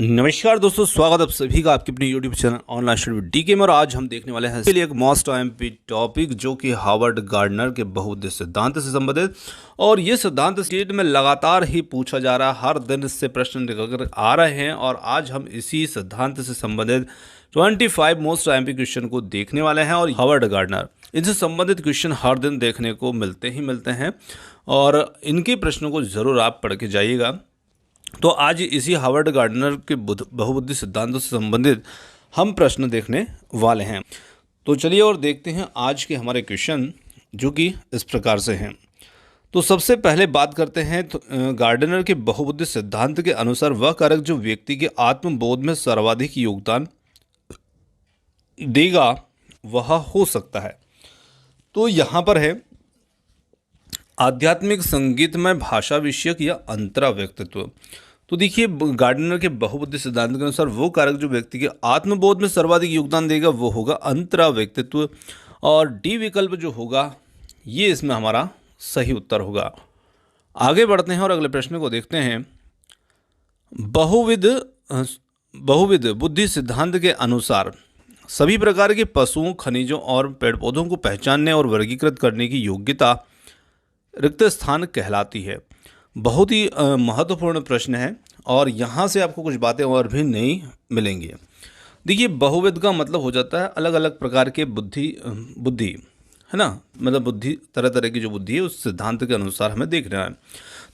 नमस्कार दोस्तों, स्वागत है आप सभी का आपके अपने YouTube channel online study with D के में। और आज हम देखने वाले हैं इसके लिए एक मोस्ट एमपी टॉपिक जो कि हार्वर्ड गार्डनर के बहुउद्देश्य सिद्धांत से संबंधित। और ये सिद्धांत स्टेट में लगातार ही पूछा जा रहा है, हर दिन इससे प्रश्न निकल कर आ रहे हैं। और आज हम इसी सिद्धांत से संबंधित 25 मोस्ट एमपी क्वेश्चन को देखने वाले हैं। और हार्वर्ड गार्डनर, इनसे संबंधित क्वेश्चन हर दिन देखने को मिलते हैं और इनके प्रश्नों को जरूर आप पढ़ के जाइएगा। तो आज इसी हार्वर्ड गार्डनर के बहुबुद्धि सिद्धांतों से संबंधित हम प्रश्न देखने वाले हैं। तो चलिए और देखते हैं आज के हमारे क्वेश्चन, जो कि इस प्रकार से हैं। तो सबसे पहले बात करते हैं तो गार्डनर के बहुबुद्धि सिद्धांत के अनुसार वह कारक जो व्यक्ति के आत्मबोध में सर्वाधिक योगदान देगा वह हो सकता है। तो यहाँ पर है आध्यात्मिक, संगीतमय, भाषा विषयक या अंतरा व्यक्तित्व। तो देखिए, गार्डनर के बहुबुद्धि सिद्धांत के अनुसार वो कारक जो व्यक्ति के आत्मबोध में सर्वाधिक योगदान देगा वो होगा अंतरा व्यक्तित्व। और डी विकल्प जो होगा ये इसमें हमारा सही उत्तर होगा। आगे बढ़ते हैं और अगले प्रश्न को देखते हैं। बहुविध बुद्धि सिद्धांत के अनुसार सभी प्रकार के पशुओं, खनिजों और पेड़ पौधों को पहचानने और वर्गीकृत करने की योग्यता रिक्त स्थान कहलाती है। बहुत ही महत्वपूर्ण प्रश्न है और यहाँ से आपको कुछ बातें और भी नहीं मिलेंगी। देखिए, बहुविध का मतलब हो जाता है अलग अलग प्रकार के बुद्धि है ना, मतलब बुद्धि, तरह तरह की जो बुद्धि है उस सिद्धांत के अनुसार हमें देखना है।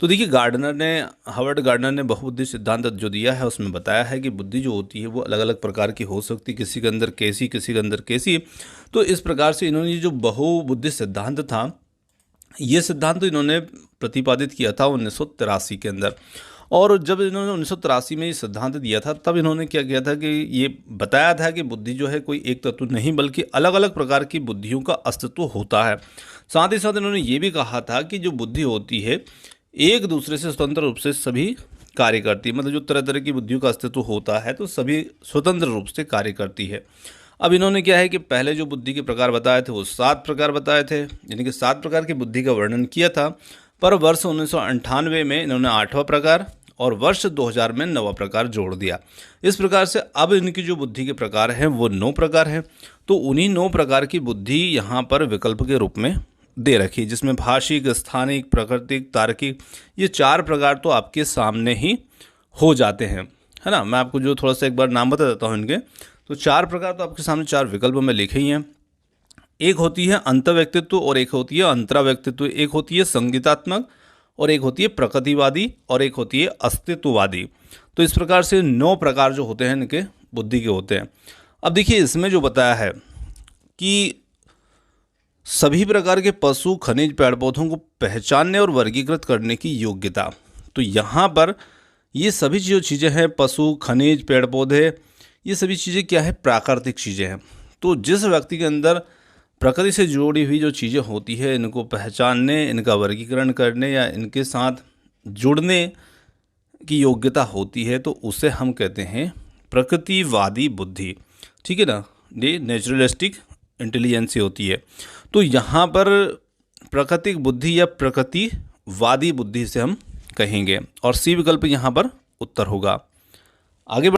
तो देखिए, हार्वर्ड गार्डनर ने बहुबुद्धि सिद्धांत जो दिया है उसमें बताया है कि बुद्धि जो होती है वो अलग अलग प्रकार की हो सकती है, किसी के अंदर कैसी, किसी के अंदर कैसी। तो इस प्रकार से इन्होंने जो बहुबुद्धि सिद्धांत था, ये सिद्धांत तो इन्होंने प्रतिपादित किया था 1983 के अंदर। और जब इन्होंने 1983 में ये सिद्धांत दिया था तब इन्होंने क्या किया था कि ये बताया था कि बुद्धि जो है कोई एक तत्व नहीं बल्कि अलग अलग प्रकार की बुद्धियों का अस्तित्व होता है। साथ ही साथ इन्होंने ये भी कहा था कि जो बुद्धि होती है एक दूसरे से स्वतंत्र रूप से सभी कार्य करती है। मतलब जो तरह तरह की बुद्धियों का अस्तित्व होता है तो सभी स्वतंत्र रूप से कार्य करती है। अब इन्होंने क्या है कि पहले जो बुद्धि के प्रकार बताए थे वो 7 प्रकार बताए थे, यानी कि 7 प्रकार की बुद्धि का वर्णन किया था। पर वर्ष 1998 में इन्होंने 8वां प्रकार और वर्ष 2000 में 9वां प्रकार जोड़ दिया। इस प्रकार से अब इनकी जो बुद्धि के प्रकार हैं वो 9 प्रकार हैं। तो उन्हीं 9 प्रकार की बुद्धि यहाँ पर विकल्प के रूप में दे रखी, जिसमें भाषिक, स्थानिक, प्राकृतिक, तार्किक, ये 4 प्रकार तो आपके सामने ही हो जाते हैं, है ना। मैं आपको जो थोड़ा सा एक बार नाम बता देता हूँ इनके। तो 4 प्रकार तो आपके सामने 4 विकल्प में लिखे ही हैं। एक होती है अंत व्यक्तित्व और एक होती है अंतरा व्यक्तित्व, एक होती है संगीतात्मक और एक होती है प्रकृतिवादी और एक होती है अस्तित्ववादी। तो इस प्रकार से 9 प्रकार जो होते हैं इनके बुद्धि के होते हैं। अब देखिए, इसमें जो बताया है कि सभी प्रकार के पशु, खनिज, पेड़ पौधों को पहचानने और वर्गीकृत करने की योग्यता। तो यहाँ पर ये सभी जो चीज़ें हैं, पशु, खनिज, पेड़ पौधे, ये सभी चीज़ें क्या है, प्राकृतिक चीज़ें हैं। तो जिस व्यक्ति के अंदर प्रकृति से जुड़ी हुई जो चीज़ें होती है, इनको पहचानने, इनका वर्गीकरण करने या इनके साथ जुड़ने की योग्यता होती है, तो उसे हम कहते हैं प्रकृतिवादी बुद्धि। ठीक है ना, ये नेचुरलिस्टिक इंटेलिजेंसी होती है। तो यहाँ पर प्राकृतिक बुद्धि या प्रकृतिवादी बुद्धि से हम कहेंगे और सी विकल्प यहाँ पर उत्तर होगा। आगे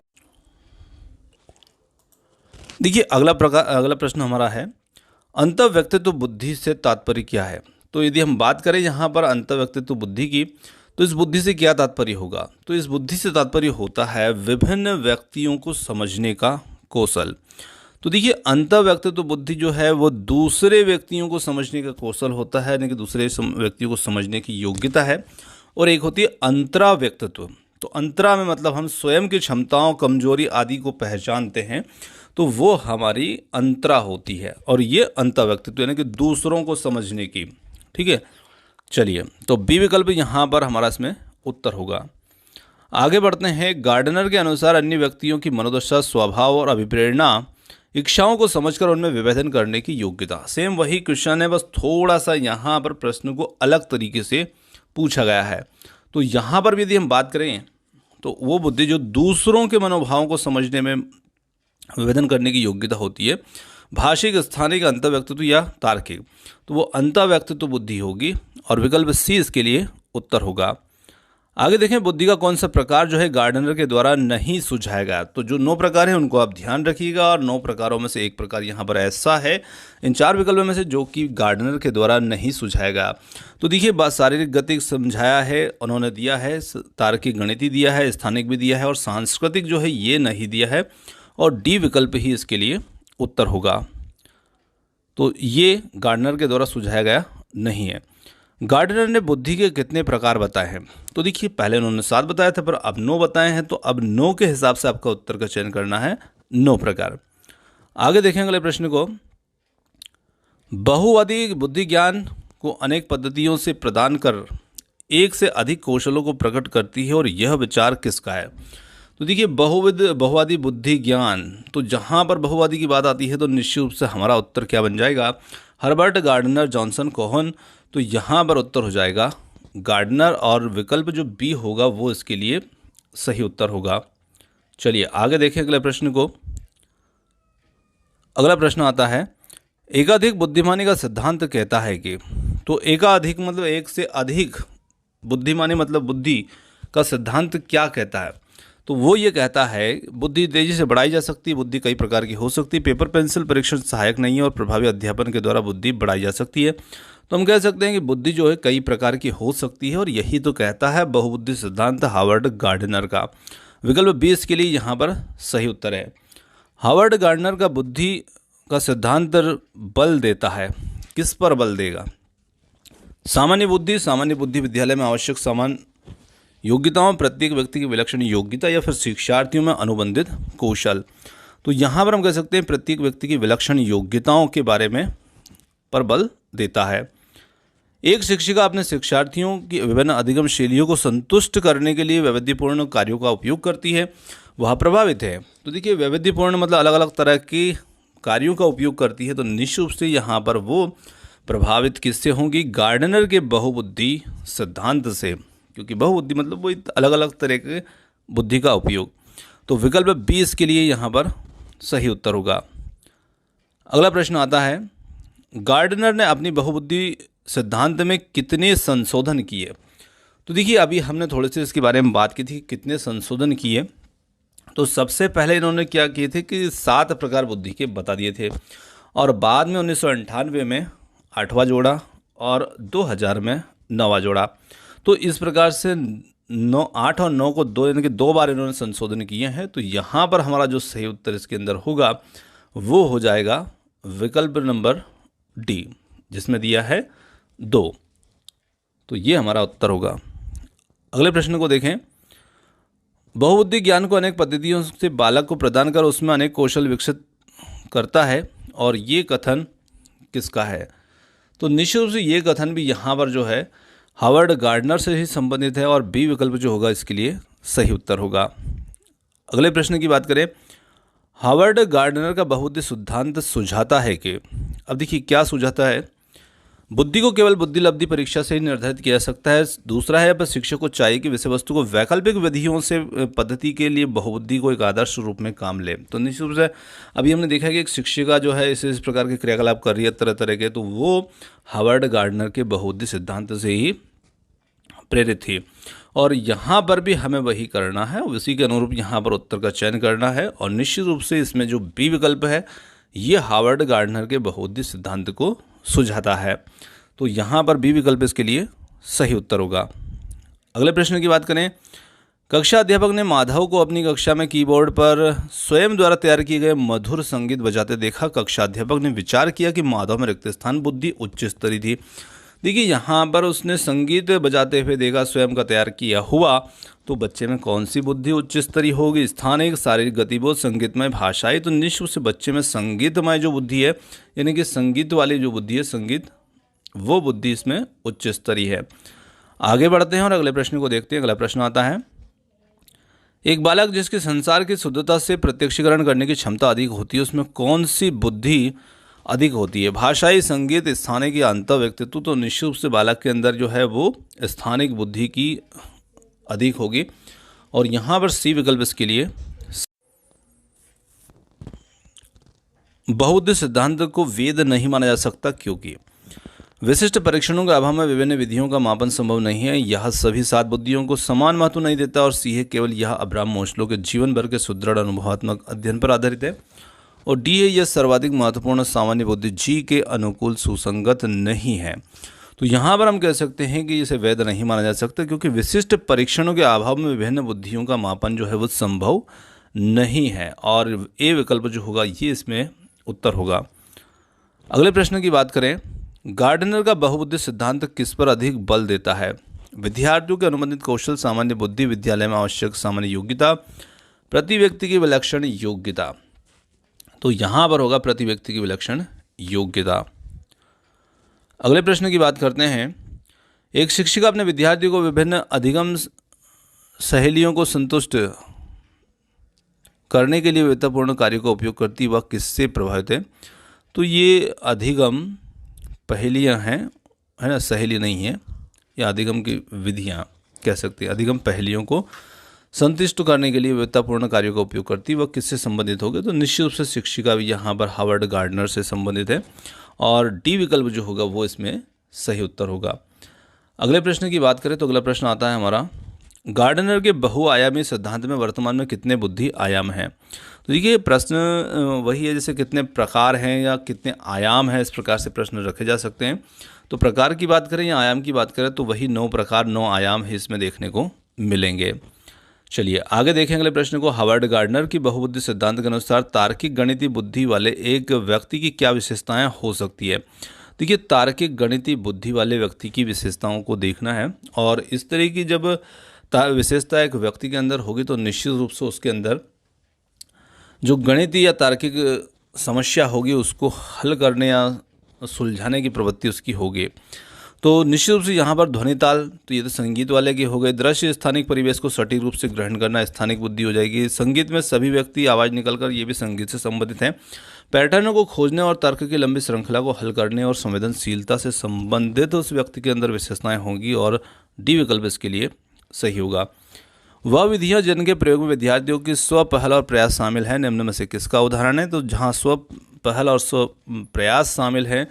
देखिए, अगला प्रश्न हमारा है अंत व्यक्तित्व बुद्धि से तात्पर्य क्या है। तो यदि हम बात करें यहाँ पर अंत व्यक्तित्व बुद्धि की, तो इस बुद्धि से क्या तात्पर्य होगा। तो इस बुद्धि से तात्पर्य होता है विभिन्न व्यक्तियों को समझने का कौशल। तो देखिए, अंत व्यक्तित्व बुद्धि जो है वो दूसरे व्यक्तियों को समझने का कौशल होता है, यानी कि दूसरे व्यक्तियों को समझने की योग्यता है। और एक होती है अंतरा व्यक्तित्व। तो अंतरा में मतलब हम स्वयं की क्षमताओं, कमजोरी आदि को पहचानते हैं, तो वो हमारी अंतरा होती है। और ये अंत व्यक्तित्व यानी कि दूसरों को समझने की। ठीक है, चलिए, तो बी विकल्प यहाँ पर हमारा इसमें उत्तर होगा। आगे बढ़ते हैं। गार्डनर के अनुसार अन्य व्यक्तियों की मनोदशा, स्वभाव और अभिप्रेरणा, इच्छाओं को समझकर उनमें विभेदन करने की योग्यता। सेम वही क्वेश्चन है, बस थोड़ा सा यहाँ पर प्रश्न को अलग तरीके से पूछा गया है। तो यहाँ पर भी यदि हम बात करें तो वो बुद्धि जो दूसरों के मनोभावों को समझने में विभेदन करने की योग्यता होती है, भाषिक, स्थानिक, अंत व्यक्तित्व या तार्किक, तो वो अंत व्यक्तित्व बुद्धि होगी और विकल्प सी इसके लिए उत्तर होगा। आगे देखें, बुद्धि का कौन सा प्रकार जो है गार्डनर के द्वारा नहीं सुझाया गया। तो जो 9 प्रकार हैं उनको आप ध्यान रखिएगा, और 9 प्रकारों में से एक प्रकार यहाँ पर ऐसा है इन 4 विकल्पों में से जो कि गार्डनर के द्वारा नहीं सुझाया गया। तो देखिए, बात शारीरिक गति समझाया है उन्होंने, दिया है तार्किक गणितीय दिया है, स्थानिक भी दिया है, और सांस्कृतिक जो है ये नहीं दिया है, और डी विकल्प ही इसके लिए उत्तर होगा। तो ये गार्डनर के द्वारा सुझाया गया नहीं है। गार्डनर ने बुद्धि के कितने प्रकार बताए हैं? तो देखिए, पहले उन्होंने 7 बताया था, पर अब 9 बताए हैं, तो अब 9 के हिसाब से आपका उत्तर का चयन करना है, 9 प्रकार। आगे देखें अगले प्रश्न को। बहुवादी बुद्धि ज्ञान को अनेक पद्धतियों से प्रदान कर एक से अधिक कौशलों को प्रकट करती है, और यह विचार किसका है? तो देखिए, बहुवादी बुद्धि ज्ञान, तो जहाँ पर बहुवादी की बात आती है तो निश्चित रूप से हमारा उत्तर क्या बन जाएगा? Herbert Gardner Johnson Kohn. तो यहाँ पर उत्तर हो जाएगा गार्डनर, और विकल्प जो बी होगा वो इसके लिए सही उत्तर होगा। चलिए आगे देखें अगले प्रश्न को। अगला प्रश्न आता है, एकाधिक बुद्धिमानी का सिद्धांत कहता है कि, तो एकाधिक मतलब एक से अधिक, बुद्धिमानी मतलब बुद्धि का सिद्धांत क्या कहता है? तो वो ये कहता है बुद्धि तेजी से बढ़ाई जा सकती है, बुद्धि कई प्रकार की हो सकती है, पेपर पेंसिल परीक्षण सहायक नहीं है, और प्रभावी अध्यापन के द्वारा बुद्धि बढ़ाई जा सकती है। तो हम कह सकते हैं कि बुद्धि जो है कई प्रकार की हो सकती है, और यही तो कहता है बहुबुद्धि सिद्धांत हार्वर्ड गार्डनर का। विकल्प 20 के लिए यहाँ पर सही उत्तर है। हार्वर्ड गार्डनर का बुद्धि का सिद्धांत बल देता है, किस पर बल देगा? सामान्य बुद्धि विद्यालय में आवश्यक सामान्य योग्यताओं, प्रत्येक व्यक्ति की विलक्षण योग्यता, या फिर शिक्षार्थियों में अनुबंधित कौशल। तो यहाँ पर हम कह सकते हैं प्रत्येक व्यक्ति की विलक्षण योग्यताओं के बारे में पर बल देता है। एक शिक्षिका अपने शिक्षार्थियों की विभिन्न अधिगम शैलियों को संतुष्ट करने के लिए वैविध्यपूर्ण कार्यों का उपयोग करती है, वह प्रभावित है। तो देखिए, वैविध्यपूर्ण मतलब अलग अलग तरह के कार्यों का उपयोग करती है, तो निश्चित रूप से यहाँ पर वो प्रभावित किससे होंगी? गार्डनर के बहुबुद्धि सिद्धांत से, क्योंकि बहुबुद्धि मतलब वो अलग अलग तरह के बुद्धि का उपयोग। तो विकल्प 20 के लिए यहाँ पर सही उत्तर होगा। अगला प्रश्न आता है, गार्डनर ने अपनी बहुबुद्धि सिद्धांत में कितने संशोधन किए? तो देखिए, अभी हमने थोड़े से इसके बारे में बात की थी, कितने संशोधन किए। तो सबसे पहले इन्होंने क्या किए थे कि 7 प्रकार बुद्धि के बता दिए थे, और बाद में 1998 में 8वां जोड़ा, और 2000 में 9वां जोड़ा। तो इस प्रकार से 8 और 9 को 2 यानी कि 2 बार इन्होंने संशोधन किए हैं। तो यहाँ पर हमारा जो सही उत्तर इसके अंदर होगा वो हो जाएगा विकल्प नंबर डी, जिसमें दिया है 2। तो ये हमारा उत्तर होगा। अगले प्रश्न को देखें। बहुबुद्धि ज्ञान को अनेक पद्धतियों से बालक को प्रदान कर उसमें अनेक कौशल विकसित करता है, और ये कथन किसका है? तो निश्चित रूप से ये कथन भी यहाँ पर जो है हार्वर्ड गार्डनर से ही संबंधित है, और बी विकल्प जो होगा इसके लिए सही उत्तर होगा। अगले प्रश्न की बात करें। हार्वर्ड गार्डनर का बहुबुद्धि सिद्धांत सुझाता है कि, अब देखिए क्या सुझाता है, बुद्धि को केवल बुद्धि लब्धि परीक्षा से ही निर्धारित किया जा सकता है। दूसरा है, पर शिक्षक को चाहिए कि विषय वस्तु को वैकल्पिक विधियों से पद्धति के लिए बहुबुद्धि को एक आदर्श रूप में काम ले। तो निश्चित रूप से अभी हमने देखा कि एक शिक्षिका जो है इस प्रकार के क्रियाकलाप कर रही है तरह तरह के, तो वो हार्वर्ड गार्डनर के बहुबुद्धि सिद्धांत से ही प्रेरित थी, और यहाँ पर भी हमें वही करना है, उसी के अनुरूप यहाँ पर उत्तर का चयन करना है। और निश्चित रूप से इसमें जो बी विकल्प है ये हार्वर्ड गार्डनर के बहुबुद्धि सिद्धांत को सुझाता है। तो यहाँ पर बी विकल्प इसके लिए सही उत्तर होगा। अगले प्रश्न की बात करें। कक्षा अध्यापक ने माधव को अपनी कक्षा में कीबोर्ड पर स्वयं द्वारा तैयार किए गए मधुर संगीत बजाते देखा। कक्षा अध्यापक ने विचार किया कि माधव में रिक्त स्थान बुद्धि उच्च स्तरीय थी। देखिए, यहाँ पर उसने संगीत बजाते हुए देखा, स्वयं का तैयार किया हुआ, तो बच्चे में कौन सी बुद्धि उच्च स्तरीय होगी? स्थान एक, शारीरिक गतिबोध, संगीतमय, भाषाई। तो निश्चित रूप से बच्चे में संगीतमय जो बुद्धि है, यानी कि संगीत वाली जो बुद्धि है, संगीत, वो बुद्धि इसमें उच्च स्तरीय है। आगे बढ़ते हैं और अगले प्रश्न को देखते हैं। अगला प्रश्न आता है। एक बालक जिसके संसार की शुद्धता से प्रत्यक्षीकरण करने की क्षमता अधिक होती है, उसमें कौन सी बुद्धि अधिक होती है? भाषाई, संगीत, स्थानिक या अंतर व्यक्तित्व। तो निश्चित रूप से बालक के अंदर जो है वो स्थानिक बुद्धि की अधिक होगी, और यहाँ पर सी विकल्प इसके लिए। बहुबुद्धि सिद्धांत को वेद नहीं माना जा सकता, क्योंकि विशिष्ट परीक्षणों के अभाव में विभिन्न विधियों का मापन संभव नहीं है। यह सभी 7 बुद्धियों को समान महत्व नहीं देता और सी है केवल यह अब्राहम मोस्लो के जीवन भर के सुदृढ़ अनुभवात्मक अध्ययन पर आधारित है। और डी है यह सर्वाधिक महत्वपूर्ण सामान्य बुद्धि जी के अनुकूल सुसंगत नहीं है। तो यहाँ पर हम कह सकते हैं कि इसे वैध नहीं माना जा सकता, क्योंकि विशिष्ट परीक्षणों के अभाव में विभिन्न बुद्धियों का मापन जो है वो संभव नहीं है, और ए विकल्प जो होगा ये इसमें उत्तर होगा। अगले प्रश्न की बात करें, गार्डनर का बहुबुद्धि सिद्धांत किस पर अधिक बल देता है? विद्यार्थियों के अनुबंधित कौशल, सामान्य बुद्धि, विद्यालय में आवश्यक सामान्य योग्यता, प्रति व्यक्ति की विलक्षण योग्यता। तो यहाँ पर होगा प्रति व्यक्ति की विलक्षण योग्यता। अगले प्रश्न की बात करते हैं, एक शिक्षिका अपने विद्यार्थियों को विभिन्न अधिगम सहेलियों को संतुष्ट करने के लिए विवेकपूर्ण कार्यों का उपयोग करती, वह किससे प्रभावित है? तो ये अधिगम पहेलियाँ हैं, है ना, सहेली नहीं है, या अधिगम की विधियाँ कह सकते हैं। अधिगम पहेलियों को संतुष्ट करने के लिए विवेकपूर्ण कार्यों का उपयोग करती, वह किससे संबंधित होगी? तो निश्चित रूप से शिक्षिका भी यहाँ पर हावर्ड गार्डनर से संबंधित है, और डी विकल्प जो होगा वो इसमें सही उत्तर होगा। अगले प्रश्न की बात करें तो अगला प्रश्न आता है हमारा, गार्डनर के बहुआयामी सिद्धांत में वर्तमान में कितने बुद्धि आयाम हैं? तो देखिए प्रश्न वही है जैसे कितने प्रकार हैं या कितने आयाम हैं, इस प्रकार से प्रश्न रखे जा सकते हैं। तो प्रकार की बात करें या आयाम की बात करें तो वही 9 प्रकार 9 आयाम ही इसमें देखने को मिलेंगे। चलिए आगे देखें अगले प्रश्न को। हावर्ड गार्डनर की बहुबुद्धि सिद्धांत के अनुसार तार्किक गणितीय बुद्धि वाले एक व्यक्ति की क्या विशेषताएं हो सकती है? देखिए तार्किक गणितीय बुद्धि वाले व्यक्ति की विशेषताओं को देखना है, और इस तरह की जब विशेषता एक व्यक्ति के अंदर होगी तो निश्चित रूप से उसके अंदर जो गणितीय या तार्किक समस्या होगी उसको हल करने या सुलझाने की प्रवृत्ति उसकी होगी। तो निश्चित रूप से यहाँ पर ध्वनि ताल, तो ये तो संगीत वाले के हो गए। दृश्य, स्थानिक परिवेश को सटीक रूप से ग्रहण करना स्थानिक बुद्धि हो जाएगी। संगीत में सभी व्यक्ति आवाज़ निकलकर, ये भी संगीत से संबंधित है। पैटर्नों को खोजने और तर्क की लंबी श्रृंखला को हल करने और संवेदनशीलता से संबंधित उस व्यक्ति के अंदर विशेषताएं होंगी, और डी विकल्प इसके लिए सही होगा। वह विधियाँ जिनके प्रयोग में विद्यार्थियों की स्व पहल और प्रयास शामिल है, निम्न में से किसका उदाहरण है? तो जहाँ स्व पहल और स्व प्रयास शामिल है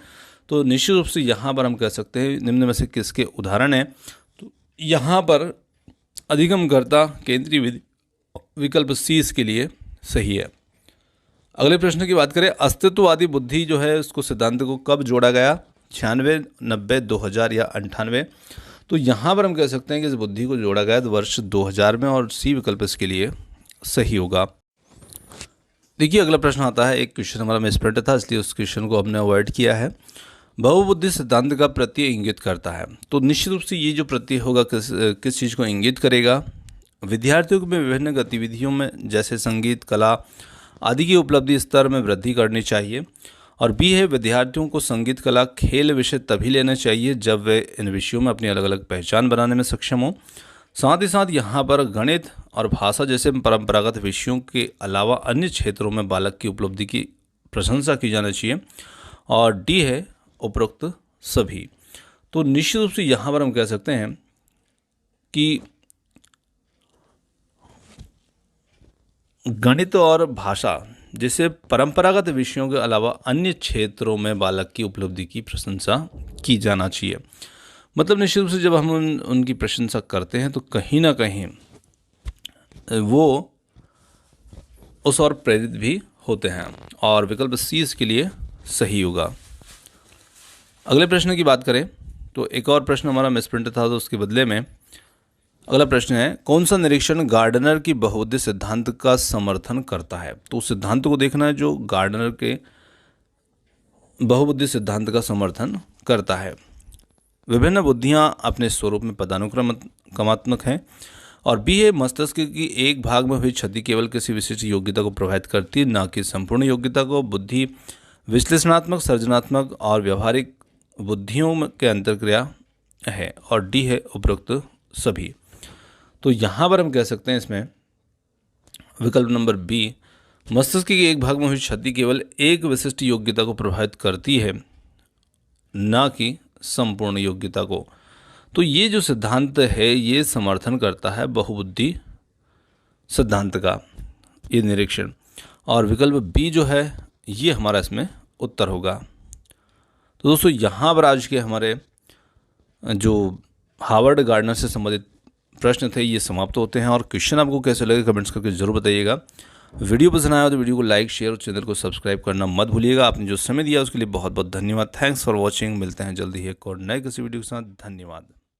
तो निश्चित रूप से यहाँ पर हम कह सकते हैं निम्न में से किसके उदाहरण है? तो यहाँ पर अधिगमकर्ता केंद्रीय विधि विकल्प सी इसके लिए सही है। अगले प्रश्न की बात करें, अस्तित्ववादी बुद्धि जो है उसको सिद्धांत को कब जोड़ा गया? 96, 90, 2000 या 98? तो यहाँ पर हम कह सकते हैं कि इस बुद्धि को जोड़ा गया तो वर्ष 2000 में, और सी विकल्प इसके लिए सही होगा। देखिए अगला प्रश्न आता है, एक क्वेश्चन हमारा मिसप्रिंट था इसलिए उस क्वेश्चन को हमने अवॉइड किया है। बहुबुद्धि सिद्धांत का प्रत्यय इंगित करता है, तो निश्चित रूप से ये जो प्रत्यय होगा किस चीज़ को इंगित करेगा? विद्यार्थियों में विभिन्न गतिविधियों में जैसे संगीत, कला आदि की उपलब्धि स्तर में वृद्धि करनी चाहिए। और बी है विद्यार्थियों को संगीत, कला, खेल विषय तभी लेने चाहिए जब वे इन विषयों में अपनी अलग अलग पहचान बनाने में सक्षम हो। साथ ही साथ यहाँ पर गणित और भाषा जैसे परंपरागत विषयों के अलावा अन्य क्षेत्रों में बालक की उपलब्धि की प्रशंसा की जानी चाहिए। और डी है उपरोक्त सभी। तो निश्चित रूप से यहाँ पर हम कह सकते हैं कि गणित और भाषा जैसे परंपरागत विषयों के अलावा अन्य क्षेत्रों में बालक की उपलब्धि की प्रशंसा की जाना चाहिए। मतलब निश्चित रूप से जब हम उनकी प्रशंसा करते हैं तो कहीं ना कहीं वो उस और प्रेरित भी होते हैं, और विकल्प सी इसके लिए सही होगा। अगले प्रश्न की बात करें तो एक और प्रश्न हमारा मिसप्रिंट था, तो उसके बदले में अगला प्रश्न है, कौन सा निरीक्षण गार्डनर की बहुबुद्धि सिद्धांत का समर्थन करता है? तो सिद्धांत को देखना है जो गार्डनर के बहुबुद्धि सिद्धांत का समर्थन करता है। विभिन्न बुद्धियां अपने स्वरूप में पदानुक्रमात्मक हैं। और बी है मस्तिष्क की एक भाग में हुई क्षति केवल किसी विशिष्ट योग्यता को प्रभावित करती है, न कि संपूर्ण योग्यता को। बुद्धि विश्लेषणात्मक, सृजनात्मक और व्यवहारिक बुद्धियों के अंतर्क्रिया है, और डी है उपरोक्त सभी। तो यहाँ पर हम कह सकते हैं इसमें विकल्प नंबर बी, मस्तिष्क के एक भाग में हुई क्षति केवल एक विशिष्ट योग्यता को प्रभावित करती है, न कि संपूर्ण योग्यता को। तो ये जो सिद्धांत है ये समर्थन करता है बहुबुद्धि सिद्धांत का ये निरीक्षण, और विकल्प बी जो है ये हमारा इसमें उत्तर होगा। तो दोस्तों यहाँ पर आज के हमारे जो हार्वर्ड गार्डनर से संबंधित प्रश्न थे ये समाप्त होते हैं। और क्वेश्चन आपको कैसे लगे कमेंट्स करके ज़रूर बताइएगा। वीडियो पसंद आया तो वीडियो को लाइक, शेयर और चैनल को सब्सक्राइब करना मत भूलिएगा। आपने जो समय दिया उसके लिए बहुत बहुत धन्यवाद। Thanks for watching. मिलते हैं जल्दी ही एक और नए किसी वीडियो के साथ। धन्यवाद।